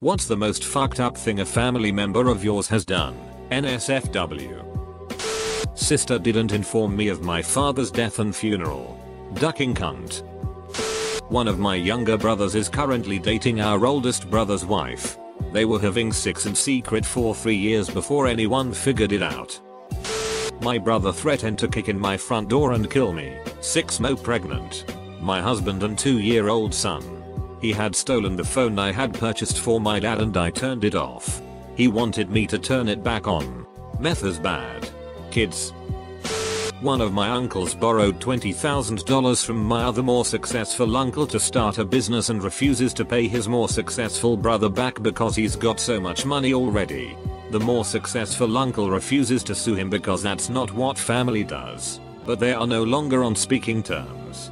What's the most fucked up thing a family member of yours has done? NSFW. Sister didn't inform me of my father's death and funeral. Ducking cunt. One of my younger brothers is currently dating our oldest brother's wife. They were having sex in secret for 3 years before anyone figured it out. My brother threatened to kick in my front door and kill me. 6mo pregnant. My husband and 2-year-old son. He had stolen the phone I had purchased for my dad and I turned it off. He wanted me to turn it back on. Meth is bad. Kids. One of my uncles borrowed $20,000 from my other more successful uncle to start a business and refuses to pay his more successful brother back because he's got so much money already. The more successful uncle refuses to sue him because that's not what family does. But they are no longer on speaking terms.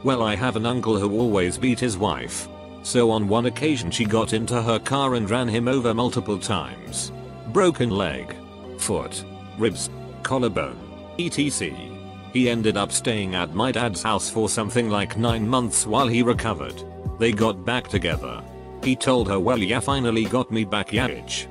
Well, I have an uncle who always beat his wife. So on one occasion she got into her car and ran him over multiple times. Broken leg, foot, ribs, collarbone, etc. He ended up staying at my dad's house for something like 9 months while he recovered. They got back together. He told her, well, yeah, finally got me back, yeah bitch.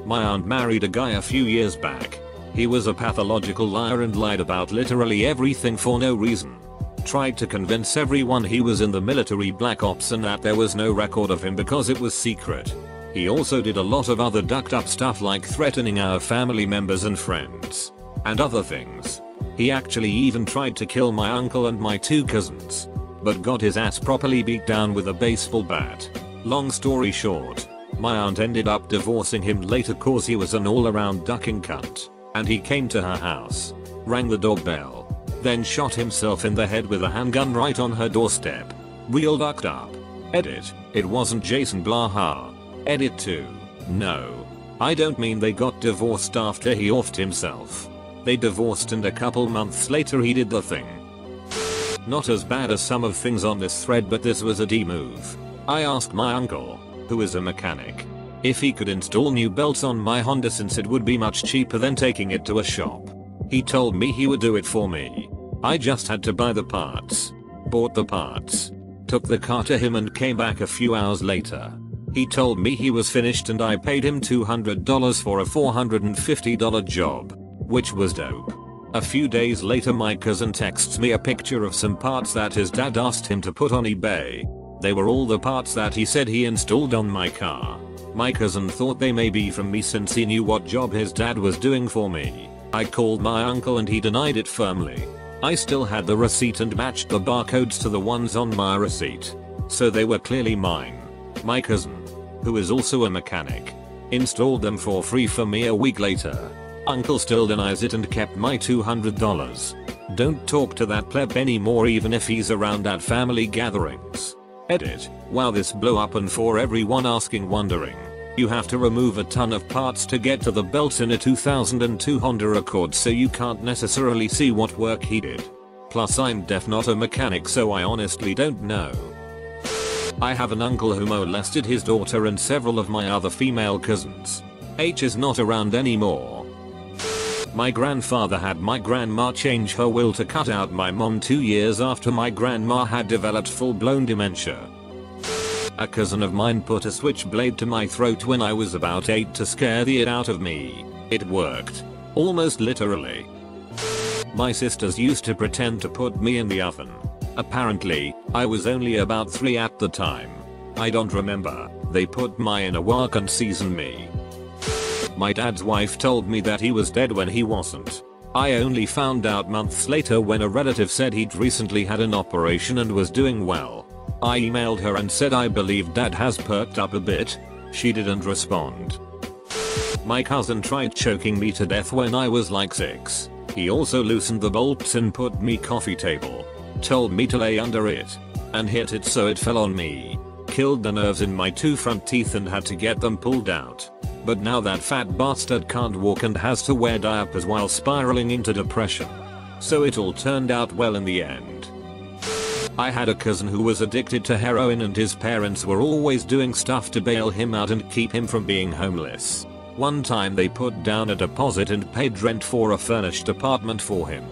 My aunt married a guy a few years back. He was a pathological liar and lied about literally everything for no reason. Tried to convince everyone he was in the military black ops and that there was no record of him because it was secret. He also did a lot of other ducked up stuff like threatening our family members and friends. And other things. He actually even tried to kill my uncle and my 2 cousins. But got his ass properly beat down with a baseball bat. Long story short, my aunt ended up divorcing him later cause he was an all-around ducking cunt. And he came to her house, rang the doorbell, then shot himself in the head with a handgun right on her doorstep. Real ducked up. Edit. It wasn't Jason Blaha. Edit 2. No. I don't mean they got divorced after he offed himself. They divorced and a couple months later he did the thing. Not as bad as some of things on this thread, but this was a D move. I asked my uncle, who is a mechanic, if he could install new belts on my Honda since it would be much cheaper than taking it to a shop. He told me he would do it for me. I just had to buy the parts. Bought the parts. Took the car to him and came back a few hours later. He told me he was finished and I paid him $200 for a $450 job. Which was dope. A few days later my cousin texts me a picture of some parts that his dad asked him to put on eBay. They were all the parts that he said he installed on my car. My cousin thought they may be from me since he knew what job his dad was doing for me. I called my uncle and he denied it firmly. I still had the receipt and matched the barcodes to the ones on my receipt. So they were clearly mine. My cousin, who is also a mechanic, installed them for free for me a week later. Uncle still denies it and kept my $200. Don't talk to that pleb anymore even if he's around at family gatherings. Edit. Wow, this blew up, and for everyone wondering. You have to remove a ton of parts to get to the belts in a 2002 Honda Accord, so you can't necessarily see what work he did. Plus I'm deaf, not a mechanic, so I honestly don't know. I have an uncle who molested his daughter and several of my other female cousins. H is not around anymore. My grandfather had my grandma change her will to cut out my mom 2 years after my grandma had developed full-blown dementia. A cousin of mine put a switchblade to my throat when I was about 8 to scare the it out of me. It worked. Almost literally. My sisters used to pretend to put me in the oven. Apparently, I was only about 3 at the time. I don't remember. They put my in a wok and seasoned me. My dad's wife told me that he was dead when he wasn't. I only found out months later when a relative said he'd recently had an operation and was doing well. I emailed her and said I believe dad has perked up a bit. She didn't respond. My cousin tried choking me to death when I was like 6. He also loosened the bolts and put me coffee table. Told me to lay under it. And hit it so it fell on me. Killed the nerves in my 2 front teeth and had to get them pulled out. But now that fat bastard can't walk and has to wear diapers while spiraling into depression. So it all turned out well in the end. I had a cousin who was addicted to heroin and his parents were always doing stuff to bail him out and keep him from being homeless. One time they put down a deposit and paid rent for a furnished apartment for him.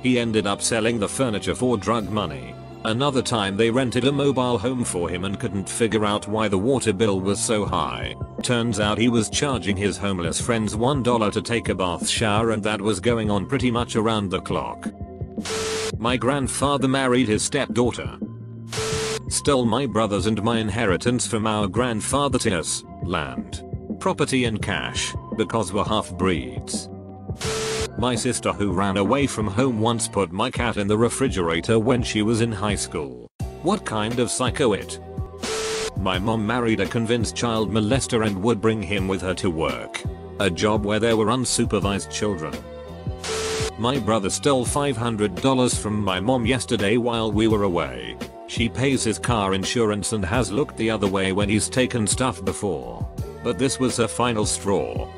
He ended up selling the furniture for drug money. Another time they rented a mobile home for him and couldn't figure out why the water bill was so high. Turns out he was charging his homeless friends $1 to take a bath shower, and that was going on pretty much around the clock. My grandfather married his stepdaughter. Stole my brothers and my inheritance from our grandfather to us, land, property and cash, because we're half-breeds. My sister who ran away from home once put my cat in the refrigerator when she was in high school. What kind of psycho it? My mom married a convinced child molester and would bring him with her to work. A job where there were unsupervised children. My brother stole $500 from my mom yesterday while we were away. She pays his car insurance and has looked the other way when he's taken stuff before. But this was her final straw.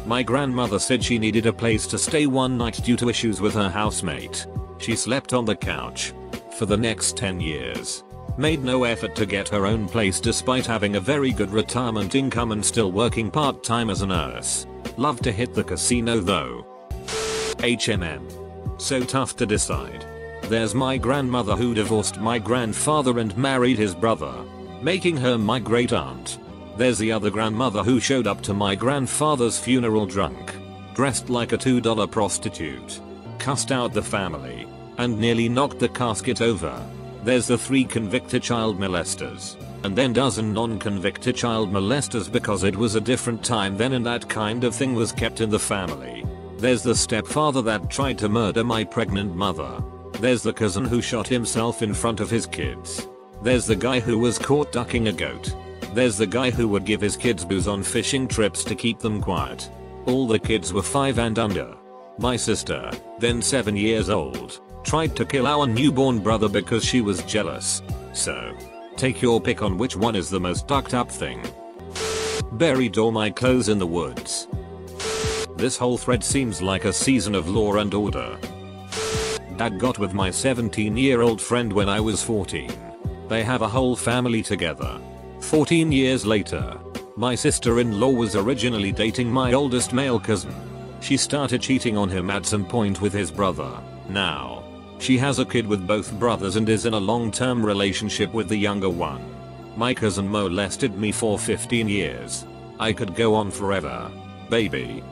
My grandmother said she needed a place to stay one night due to issues with her housemate. She slept on the couch for the next 10 years. Made no effort to get her own place despite having a very good retirement income and still working part-time as a nurse. Loved to hit the casino though. So tough to decide. There's my grandmother who divorced my grandfather and married his brother, making her my great aunt. There's the other grandmother who showed up to my grandfather's funeral drunk, dressed like a $2 prostitute, cussed out the family, and nearly knocked the casket over. There's the 3 convicted child molesters, and then dozen non-convicted child molesters because it was a different time then and that kind of thing was kept in the family. There's the stepfather that tried to murder my pregnant mother. There's the cousin who shot himself in front of his kids. There's the guy who was caught ducking a goat. There's the guy who would give his kids booze on fishing trips to keep them quiet. All the kids were 5 and under. My sister, then 7 years old, tried to kill our newborn brother because she was jealous. So, take your pick on which one is the most fucked up thing. Buried all my clothes in the woods. This whole thread seems like a season of Law and Order. Dad got with my 17-year-old friend when I was 14. They have a whole family together. 14 years later, my sister-in-law was originally dating my oldest male cousin. She started cheating on him at some point with his brother. Now, she has a kid with both brothers and is in a long-term relationship with the younger one. My cousin molested me for 15 years. I could go on forever. Baby.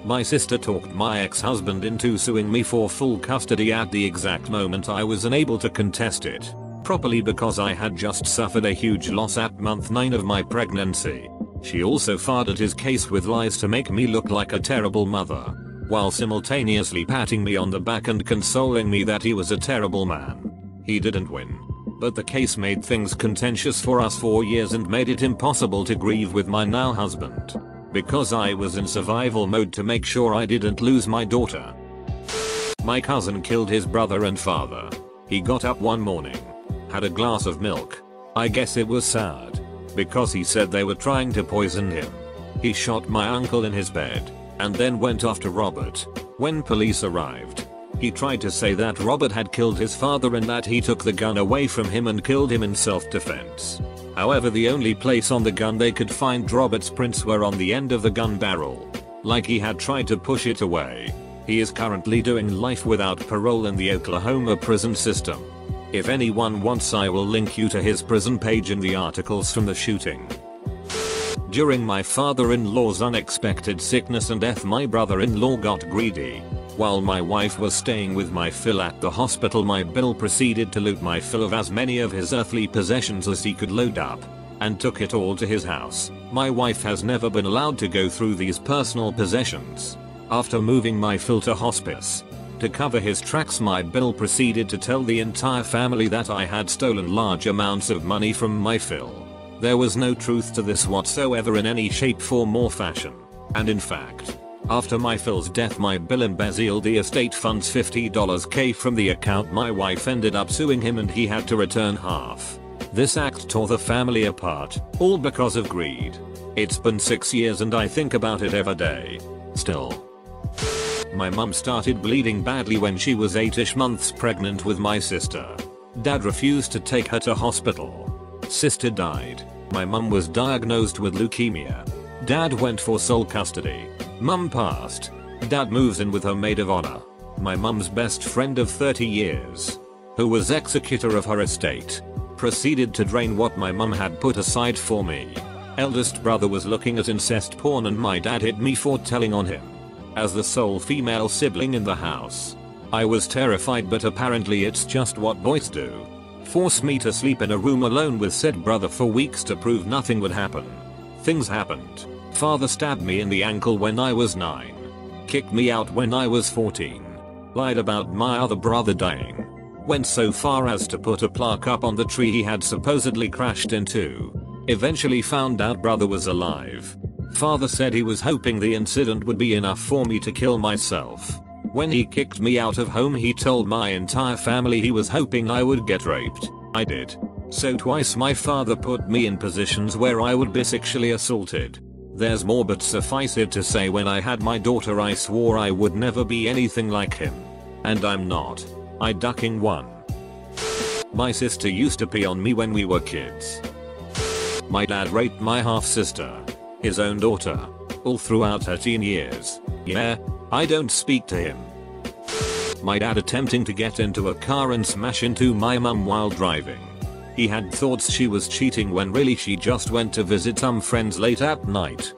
My sister talked my ex-husband into suing me for full custody at the exact moment I was unable to contest it properly because I had just suffered a huge loss at month 9 of my pregnancy. She also farded his case with lies to make me look like a terrible mother, while simultaneously patting me on the back and consoling me that he was a terrible man. He didn't win, but the case made things contentious for us for years and made it impossible to grieve with my now husband, because I was in survival mode to make sure I didn't lose my daughter. My cousin killed his brother and father. He got up one morning, had a glass of milk. I guess it was sad, because he said they were trying to poison him. He shot my uncle in his bed, and then went after Robert. When police arrived, he tried to say that Robert had killed his father and that he took the gun away from him and killed him in self-defense. However, the only place on the gun they could find Robert's prints were on the end of the gun barrel, like he had tried to push it away. He is currently doing life without parole in the Oklahoma prison system. If anyone wants, I will link you to his prison page in the articles from the shooting. During my father-in-law's unexpected sickness and death, my brother-in-law got greedy. While my wife was staying with my Phil at the hospital, my Bill proceeded to loot my Phil of as many of his earthly possessions as he could load up, and took it all to his house. My wife has never been allowed to go through these personal possessions. After moving my Phil to hospice, to cover his tracks, my Bill proceeded to tell the entire family that I had stolen large amounts of money from my Phil. There was no truth to this whatsoever in any shape, form or fashion. And in fact, after my Phil's death, my Bill embezzled the estate fund's $50K from the account. My wife ended up suing him and he had to return half. This act tore the family apart, all because of greed. It's been 6 years and I think about it every day. Still. My mum started bleeding badly when she was 8ish months pregnant with my sister. Dad refused to take her to hospital. Sister died. My mum was diagnosed with leukemia. Dad went for sole custody. Mum passed. Dad moves in with her maid of honor, my mum's best friend of 30 years. who was executor of her estate, proceeded to drain what my mum had put aside for me. Eldest brother was looking at incest porn and my dad hit me for telling on him. As the sole female sibling in the house, I was terrified, but apparently it's just what boys do. Force me to sleep in a room alone with said brother for weeks to prove nothing would happen. Things happened. Father stabbed me in the ankle when I was 9. Kicked me out when I was 14. Lied about my other brother dying. Went so far as to put a plaque up on the tree he had supposedly crashed into. Eventually found out brother was alive. Father said he was hoping the incident would be enough for me to kill myself. When he kicked me out of home, he told my entire family he was hoping I would get raped. I did. So twice my father put me in positions where I would be sexually assaulted. There's more, but suffice it to say, when I had my daughter I swore I would never be anything like him. And I'm not. I ducking one. My sister used to pee on me when we were kids. My dad raped my half-sister, his own daughter, all throughout her teen years. Yeah, I don't speak to him. My dad attempting to get into a car and smash into my mum while driving. He had thoughts she was cheating when really she just went to visit some friends late at night.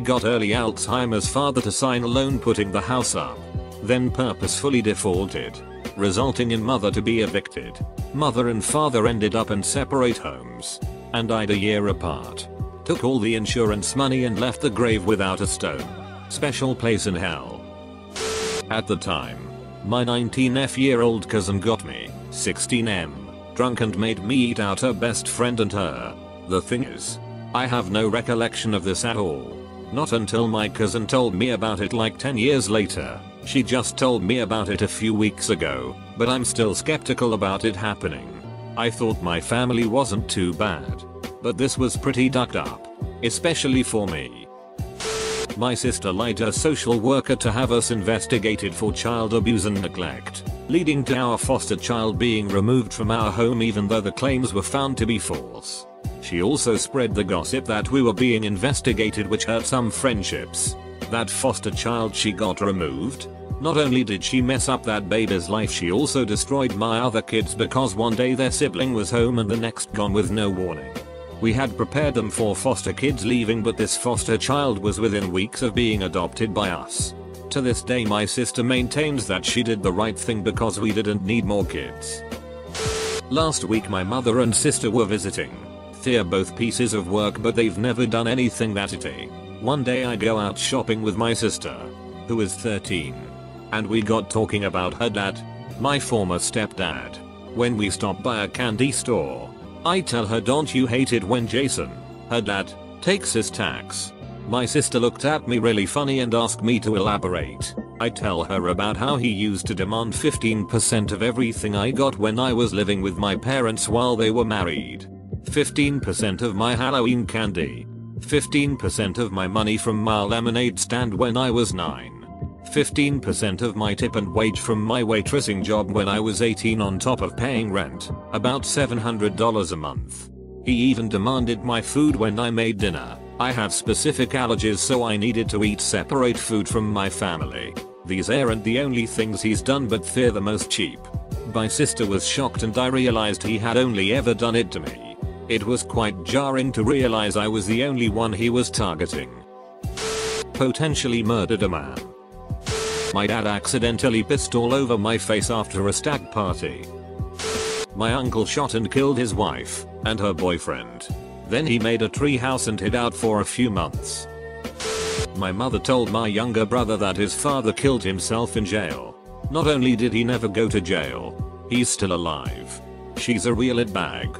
Got early Alzheimer's father to sign a loan putting the house up, then purposefully defaulted, resulting in mother to be evicted. Mother and father ended up in separate homes and died a year apart. Took all the insurance money and left the grave without a stone. Special place in hell. At the time, my 19-year-old cousin got me, 16M, drunk and made me eat out her best friend and her. The thing is, I have no recollection of this at all. Not until my cousin told me about it like 10 years later. She just told me about it a few weeks ago, but I'm still skeptical about it happening. I thought my family wasn't too bad, but this was pretty ducked up, especially for me. My sister lied to a social worker to have us investigated for child abuse and neglect, leading to our foster child being removed from our home even though the claims were found to be false. She also spread the gossip that we were being investigated, which hurt some friendships. That foster child, she got removed. Not only did she mess up that baby's life, she also destroyed my other kids because one day their sibling was home and the next gone with no warning. We had prepared them for foster kids leaving, but this foster child was within weeks of being adopted by us. To this day my sister maintains that she did the right thing because we didn't need more kids. Last week my mother and sister were visiting. They're both pieces of work, but they've never done anything that itty. One day I go out shopping with my sister, who is 13. And we got talking about her dad, my former stepdad. When we stop by a candy store, I tell her, don't you hate it when Jason, her dad, takes his tax? My sister looked at me really funny and asked me to elaborate. I tell her about how he used to demand 15% of everything I got when I was living with my parents while they were married. 15% of my Halloween candy. 15% of my money from my lemonade stand when I was 9. 15% of my tip and wage from my waitressing job when I was 18, on top of paying rent, about $700 a month. He even demanded my food when I made dinner. I have specific allergies, so I needed to eat separate food from my family. These aren't the only things he's done, but they're the most cheap. My sister was shocked and I realized he had only ever done it to me. It was quite jarring to realize I was the only one he was targeting. Potentially murdered a man. My dad accidentally pissed all over my face after a stag party. My uncle shot and killed his wife and her boyfriend. Then he made a tree house and hid out for a few months. My mother told my younger brother that his father killed himself in jail. Not only did he never go to jail, he's still alive. She's a real bag.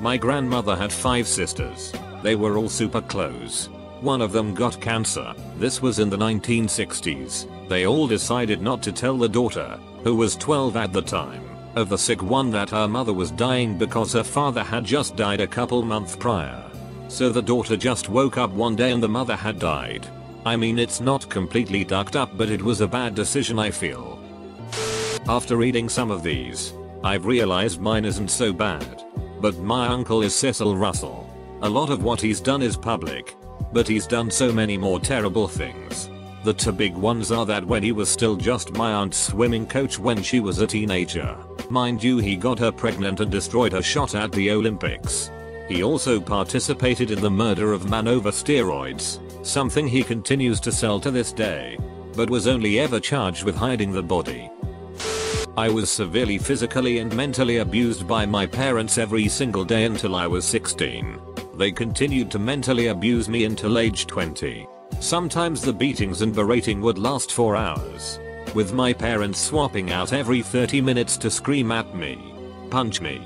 My grandmother had 5 sisters. They were all super close. One of them got cancer. This was in the 1960s. They all decided not to tell the daughter, who was 12 at the time, of the sick one, that her mother was dying because her father had just died a couple months prior. So the daughter just woke up one day and the mother had died. I mean, it's not completely ducked up, but it was a bad decision, I feel. After reading some of these, I've realized mine isn't so bad. But my uncle is Cecil Russell. A lot of what he's done is public, but he's done so many more terrible things. The two big ones are that when he was still just my aunt's swimming coach when she was a teenager. Mind you, he got her pregnant and destroyed her shot at the Olympics. He also participated in the murder of man over steroids, something he continues to sell to this day, but was only ever charged with hiding the body. I was severely physically and mentally abused by my parents every single day until I was 16. They continued to mentally abuse me until age 20. Sometimes the beatings and berating would last for hours, with my parents swapping out every 30 minutes to scream at me, punch me,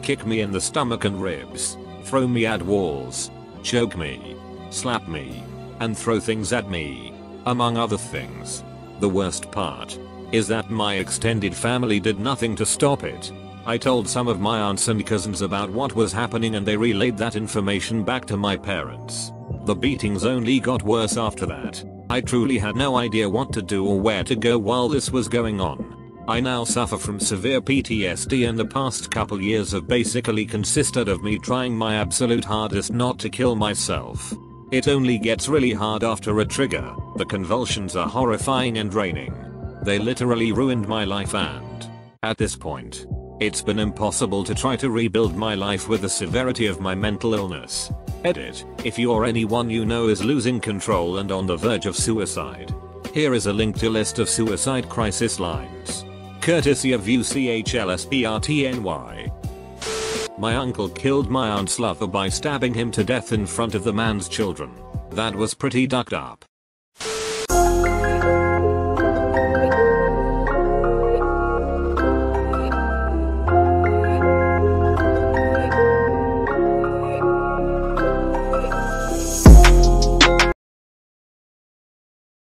kick me in the stomach and ribs, throw me at walls, choke me, slap me, and throw things at me, among other things. The worst part is that my extended family did nothing to stop it. I told some of my aunts and cousins about what was happening and they relayed that information back to my parents. The beatings only got worse after that. I truly had no idea what to do or where to go while this was going on. I now suffer from severe PTSD and the past couple years have basically consisted of me trying my absolute hardest not to kill myself. It only gets really hard after a trigger. The convulsions are horrifying and draining. They literally ruined my life and, at this point, it's been impossible to try to rebuild my life with the severity of my mental illness. Edit, if you or anyone you know is losing control and on the verge of suicide. Here is a link to list of suicide crisis lines. Courtesy of UCHLSPRTNY. My uncle killed my aunt's lover by stabbing him to death in front of the man's children. That was pretty ducked up.